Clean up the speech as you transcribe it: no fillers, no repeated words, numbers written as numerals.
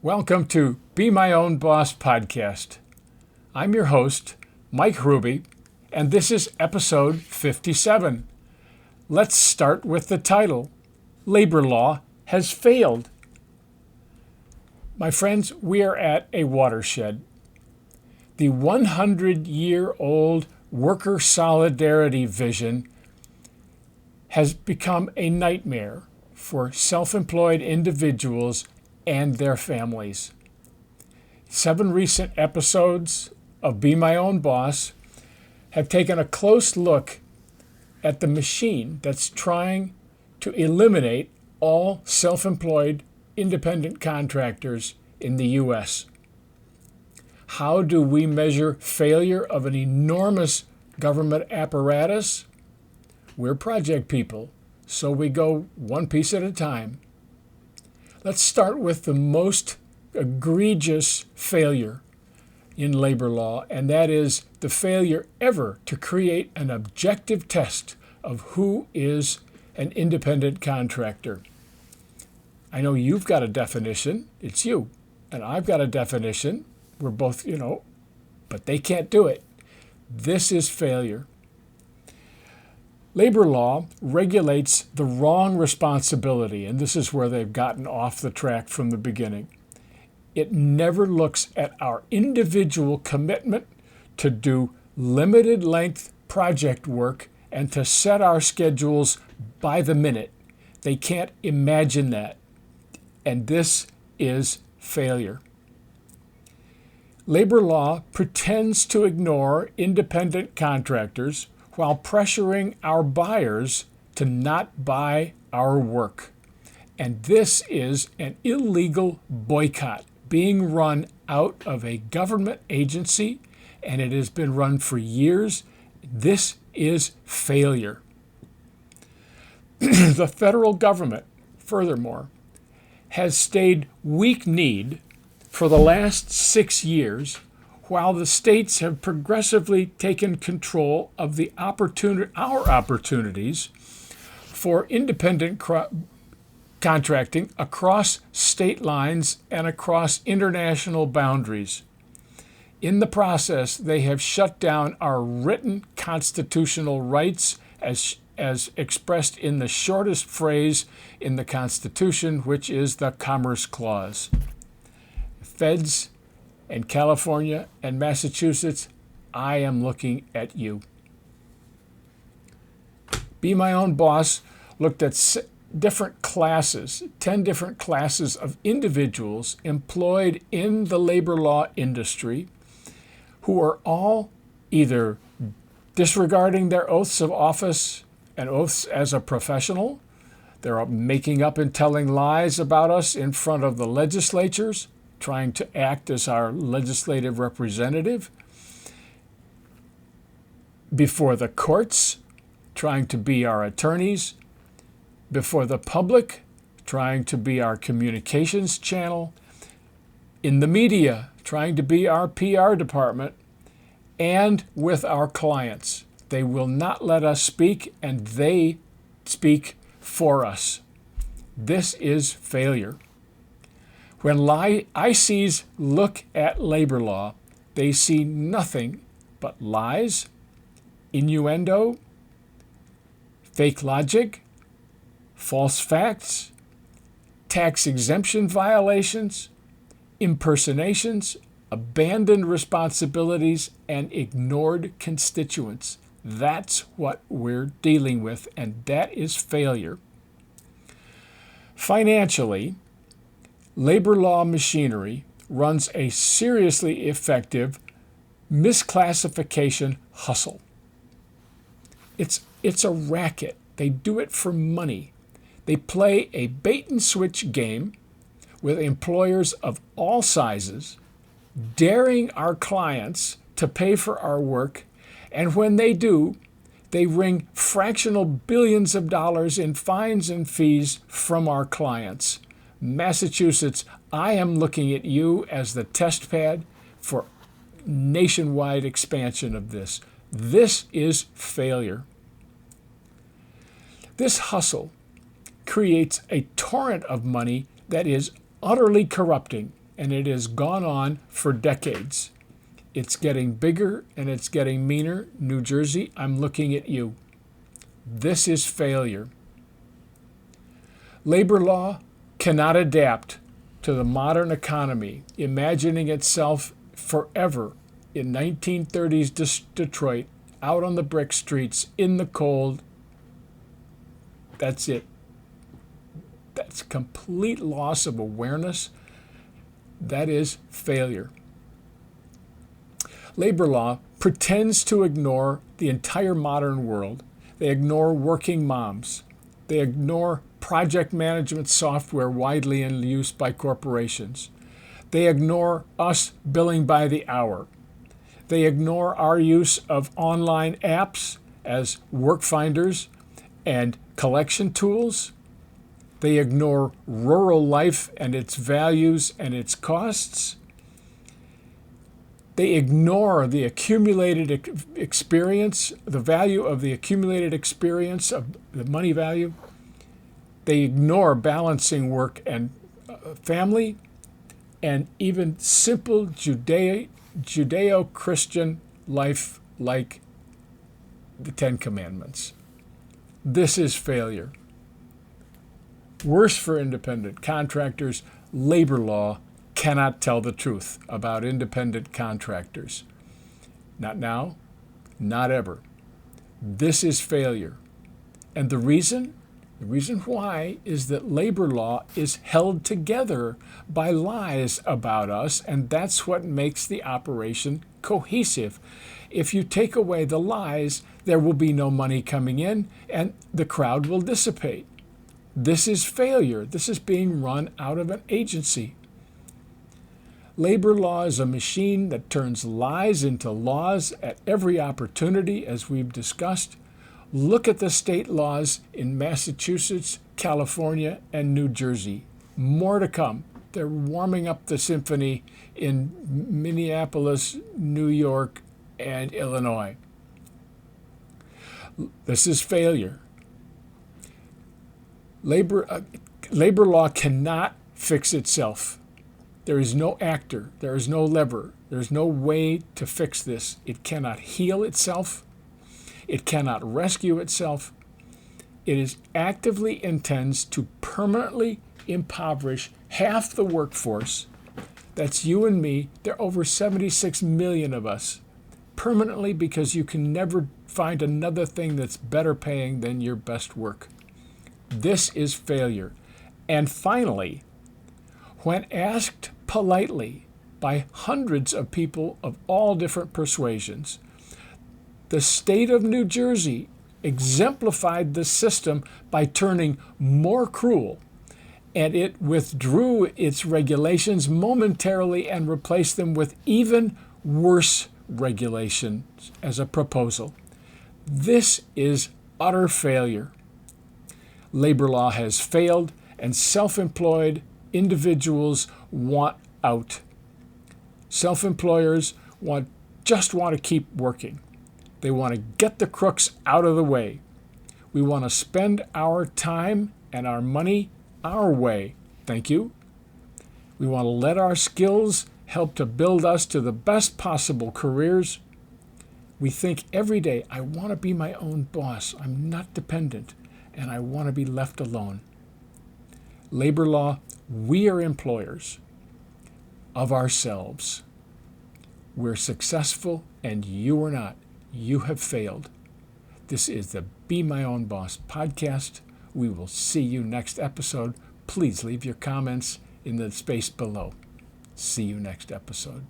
Welcome to Be My Own Boss podcast. I'm your host, Mike Ruby, and this is episode 57. Let's start with the title, Labor Law Has Failed. My friends, we are at a watershed. The 100-year-old worker solidarity vision has become a nightmare for self-employed individuals and their families. 7 recent episodes of Be My Own Boss have taken a close look at the machine that's trying to eliminate all self-employed independent contractors in the U.S. How do we measure failure of an enormous government apparatus? We're project people, so we go one piece at a time. Let's start with the most egregious failure in labor law, and that is the failure ever to create an objective test of who is an independent contractor. I know you've got a definition, it's you, and I've got a definition, we're both, but they can't do it. This is failure. Labor law regulates the wrong responsibility, and this is where they've gotten off the track from the beginning. It never looks at our individual commitment to do limited length project work and to set our schedules by the minute. They can't imagine that. And this is failure. Labor law pretends to ignore independent contractors while pressuring our buyers to not buy our work. And this is an illegal boycott being run out of a government agency, and it has been run for years. This is failure. The federal government, furthermore, has stayed weak-kneed for the last 6 years, while the states have progressively taken control of our opportunities for independent contracting across state lines and across international boundaries. In the process, they have shut down our written constitutional rights as expressed in the shortest phrase in the Constitution, which is the Commerce Clause. Feds and California and Massachusetts, I am looking at you. Be My Own Boss looked at different classes, 10 different classes of individuals employed in the labor law industry who are all either disregarding their oaths of office and oaths as a professional, they're making up and telling lies about us in front of the legislatures, trying to act as our legislative representative, before the courts, trying to be our attorneys, before the public, trying to be our communications channel, in the media, trying to be our PR department, and with our clients. They will not let us speak, and they speak for us. This is failure. When ICs look at labor law, they see nothing but lies, innuendo, fake logic, false facts, tax exemption violations, impersonations, abandoned responsibilities, and ignored constituents. That's what we're dealing with, and that is failure. Financially, labor law machinery runs a seriously effective misclassification hustle. It's a racket. They do it for money. They play a bait-and-switch game with employers of all sizes, daring our clients to pay for our work, and when they do, they wring fractional billions of dollars in fines and fees from our clients. Massachusetts, I am looking at you as the test pad for nationwide expansion of this. This is failure. This hustle creates a torrent of money that is utterly corrupting and it has gone on for decades. It's getting bigger and it's getting meaner. New Jersey, I'm looking at you. This is failure. Labor law cannot adapt to the modern economy, imagining itself forever in 1930s Detroit, out on the brick streets, in the cold. That's it. That's complete loss of awareness. That is failure. Labor law pretends to ignore the entire modern world. They ignore working moms. They ignore project management software widely in use by corporations. They ignore us billing by the hour. They ignore our use of online apps as work finders and collection tools. They ignore rural life and its values and its costs. They ignore the accumulated experience, the value of the accumulated experience of the money value. They ignore balancing work and family, and even simple Judeo-Christian life like the Ten Commandments. This is failure. Worse for independent contractors, labor law cannot tell the truth about independent contractors. Not now, not ever. This is failure. And the reason why is that labor law is held together by lies about us, and that's what makes the operation cohesive. If you take away the lies, there will be no money coming in, and the crowd will dissipate. This is failure. This is being run out of an agency. Labor law is a machine that turns lies into laws at every opportunity, as we've discussed. Look at the state laws in Massachusetts, California, and New Jersey. More to come. They're warming up the symphony in Minneapolis, New York, and Illinois. This is failure. Labor law cannot fix itself. There is no actor. There is no lever. There is no way to fix this. It cannot heal itself. It cannot rescue itself. It actively intends to permanently impoverish half the workforce. That's you and me. There are over 76 million of us. Permanently, because you can never find another thing that's better paying than your best work. This is failure. And finally, when asked politely by hundreds of people of all different persuasions, the state of New Jersey exemplified the system by turning more cruel, and it withdrew its regulations momentarily and replaced them with even worse regulations as a proposal. This is utter failure. Labor law has failed, and self-employed individuals want out. Self-employers just want to keep working. They want to get the crooks out of the way. We want to spend our time and our money our way. Thank you. We want to let our skills help to build us to the best possible careers. We think every day, I want to be my own boss. I'm not dependent, and I want to be left alone. Labor law, we are employers of ourselves. We're successful, and you are not. You have failed. This is the Be My Own Boss podcast. We will see you next episode. Please leave your comments in the space below. See you next episode.